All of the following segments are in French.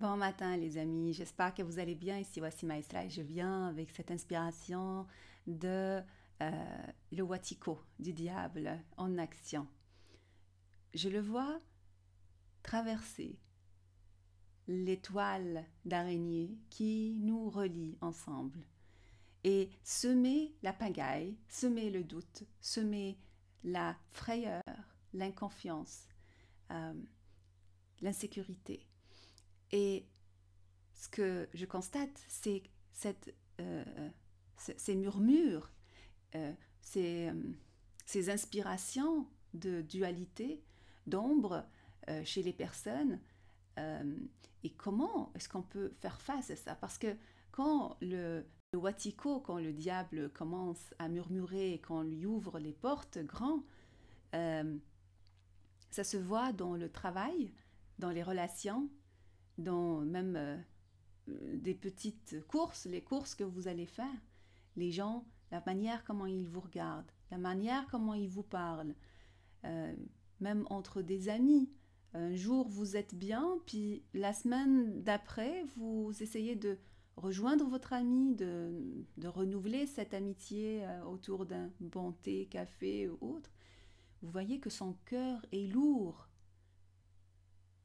Bon matin les amis, j'espère que vous allez bien. Ici voici Maïsra et je viens avec cette inspiration de le Watiko du diable en action. Je le vois traverser l'étoile d'araignée qui nous relie ensemble et semer la pagaille, semer le doute, semer la frayeur, l'inconfiance, euh, l'insécurité. Et ce que je constate, c'est ces murmures, euh, ces, euh, ces inspirations de dualité, d'ombre chez les personnes. euh, et comment est-ce qu'on peut faire face à ça? Parce que quand le Watiko, quand le diable commence à murmurer, quand on lui ouvre les portes grands, euh, ça se voit dans le travail, dans les relations, dans même des petites courses, les courses que vous allez faire, les gens, la manière comment ils vous regardent, la manière comment ils vous parlent, euh, même entre des amis. Un jour vous êtes bien, puis la semaine d'après, vous essayez de rejoindre votre ami, de renouveler cette amitié autour d'un bon thé, café ou autre. Vous voyez que son cœur est lourd,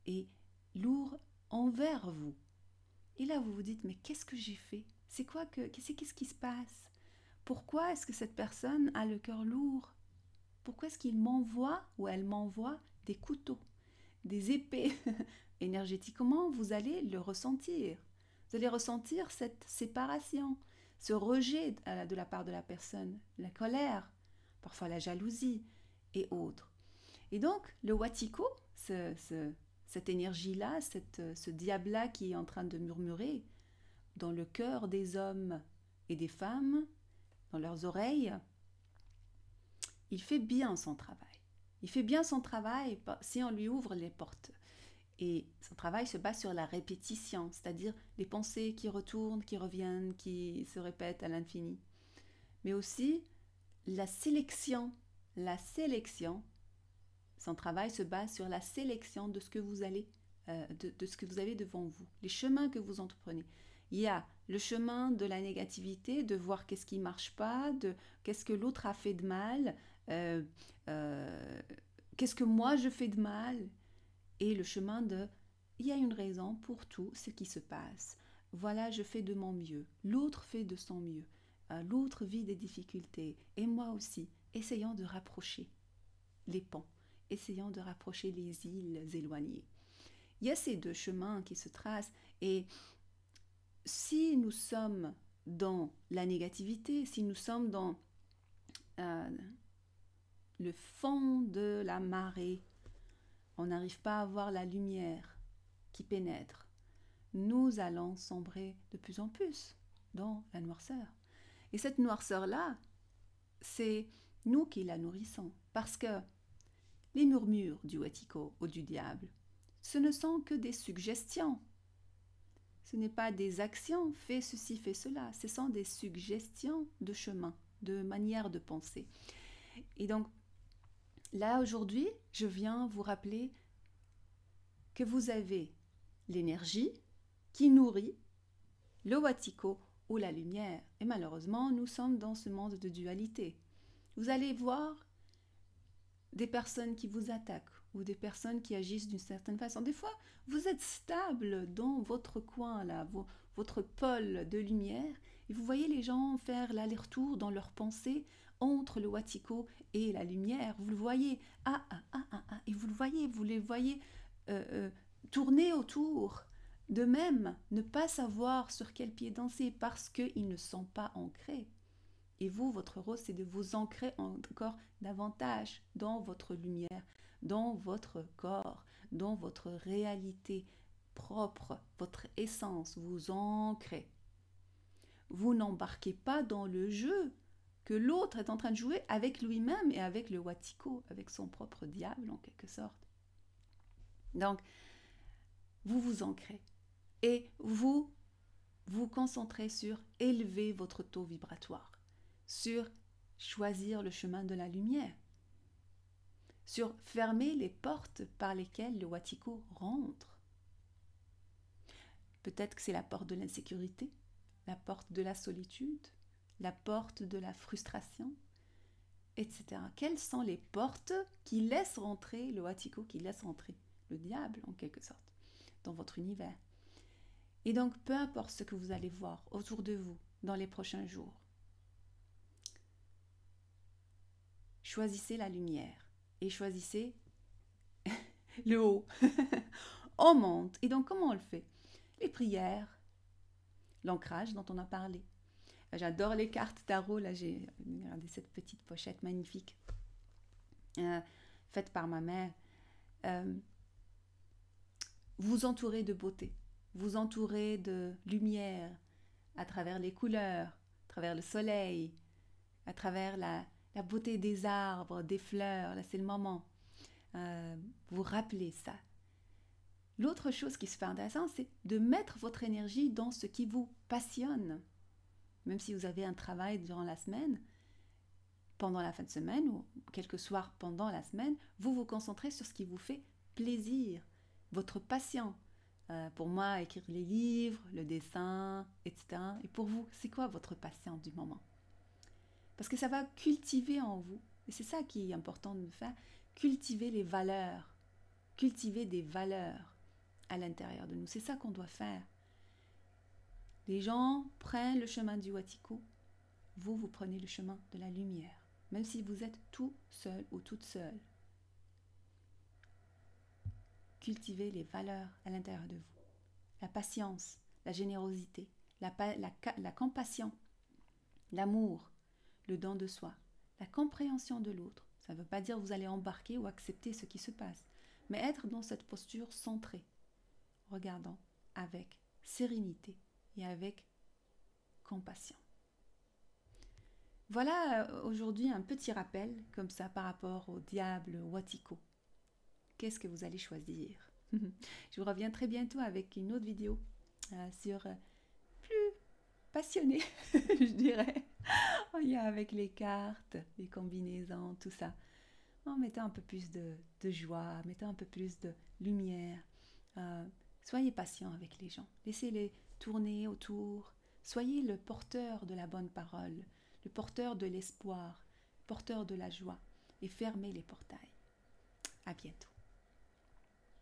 et lourd envers vous. Et là, vous vous dites, mais qu'est-ce que j'ai fait? C'est quoi que, qu'est-ce qui se passe? Pourquoi est-ce que cette personne a le cœur lourd? Pourquoi est-ce qu'il m'envoie ou elle m'envoie des couteaux, des épées? Énergétiquement, vous allez le ressentir. Vous allez ressentir cette séparation, ce rejet de la part de la personne, la colère, parfois la jalousie et autres. Et donc, le Watiko, cette énergie-là, ce diable-là qui est en train de murmurer dans le cœur des hommes et des femmes, dans leurs oreilles, il fait bien son travail. Il fait bien son travail si on lui ouvre les portes. Et son travail se base sur la répétition, c'est-à-dire les pensées qui retournent, qui reviennent, qui se répètent à l'infini. Mais aussi la sélection. La sélection, son travail se base sur la sélection de ce que vous allez, de ce que vous avez devant vous, les chemins que vous entreprenez. Il y a le chemin de la négativité, de voir qu'est-ce qui ne marche pas, de qu'est-ce que l'autre a fait de mal, euh, euh, qu'est-ce que moi je fais de mal, et le chemin de il y a une raison pour tout ce qui se passe. Voilà, je fais de mon mieux, l'autre fait de son mieux, l'autre vit des difficultés, et moi aussi. Essayons de rapprocher les ponts, essayons de rapprocher les îles éloignées. Il y a ces deux chemins qui se tracent, et si nous sommes dans la négativité, si nous sommes dans euh, le fond de la marée, on n'arrive pas à voir la lumière qui pénètre, nous allons sombrer de plus en plus dans la noirceur. Et cette noirceur-là, c'est nous qui la nourrissons. Parce que les murmures du Watiko ou du diable, ce ne sont que des suggestions. Ce n'est pas des actions, fais ceci, fais cela. Ce sont des suggestions de chemin, de manière de penser. Et donc, là, aujourd'hui, je viens vous rappeler que vous avez l'énergie qui nourrit le Watiko ou la lumière. Et malheureusement, nous sommes dans ce monde de dualité. Vous allez voir des personnes qui vous attaquent ou des personnes qui agissent d'une certaine façon. Des fois, vous êtes stable dans votre coin, là, votre pôle de lumière, et vous voyez les gens faire l'aller-retour dans leurs pensées entre le Watiko et la lumière. Vous le voyez, et vous les voyez euh, euh, tourner autour. De même, ne pas savoir sur quel pied danser parce qu'ils ne sont pas ancrés. Et vous, votre rôle, c'est de vous ancrer encore davantage dans votre lumière, dans votre corps, dans votre réalité propre, votre essence. Vous ancrez. Vous n'embarquez pas dans le jeu que l'autre est en train de jouer avec lui-même et avec le Watiko, avec son propre diable en quelque sorte. Donc, vous vous ancrez et vous vous concentrez sur élever votre taux vibratoire, sur choisir le chemin de la lumière, sur fermer les portes par lesquelles le Watiko rentre. Peut-être que c'est la porte de l'insécurité, la porte de la solitude, la porte de la frustration, etc. Quelles sont les portes qui laissent rentrer le Watico, qui laissent rentrer le diable en quelque sorte dans votre univers? Et donc, peu importe ce que vous allez voir autour de vous dans les prochains jours, choisissez la lumière et choisissez le haut. On monte. Et donc, comment on le fait? Les prières, l'ancrage dont on a parlé. J'adore les cartes tarot. Là, j'ai regardé cette petite pochette magnifique faite par ma mère. Vous entourez de beauté, vous entourez de lumière à travers les couleurs, à travers le soleil, à travers la beauté des arbres, des fleurs. Là, c'est le moment. Vous rappelez ça. L'autre chose qui se fait intéressant, c'est de mettre votre énergie dans ce qui vous passionne. Même si vous avez un travail durant la semaine, pendant la fin de semaine ou quelques soirs pendant la semaine, vous vous concentrez sur ce qui vous fait plaisir, votre passion. Pour moi, écrire les livres, le dessin, etc. Et pour vous, c'est quoi votre passion du moment? Parce que ça va cultiver en vous, et c'est ça qui est important de faire, cultiver les valeurs, cultiver des valeurs à l'intérieur de nous. C'est ça qu'on doit faire. Les gens prennent le chemin du Watico, vous prenez le chemin de la lumière, même si vous êtes tout seul ou toute seule. Cultivez les valeurs à l'intérieur de vous. La patience, la générosité, la compassion, l'amour, le don de soi, la compréhension de l'autre. Ça ne veut pas dire que vous allez embarquer ou accepter ce qui se passe, mais être dans cette posture centrée, regardant avec sérénité et avec compassion. Voilà aujourd'hui un petit rappel comme ça par rapport au diable Watico. Qu'est-ce que vous allez choisir? Je vous reviens très bientôt avec une autre vidéo sur plus passionné, je dirais. Avec les cartes, les combinaisons, tout ça. En mettant un peu plus de joie, mettant un peu plus de lumière. Soyez patient avec les gens. Laissez-les tourner autour. Soyez le porteur de la bonne parole, le porteur de l'espoir, porteur de la joie. Et fermez les portails. À bientôt.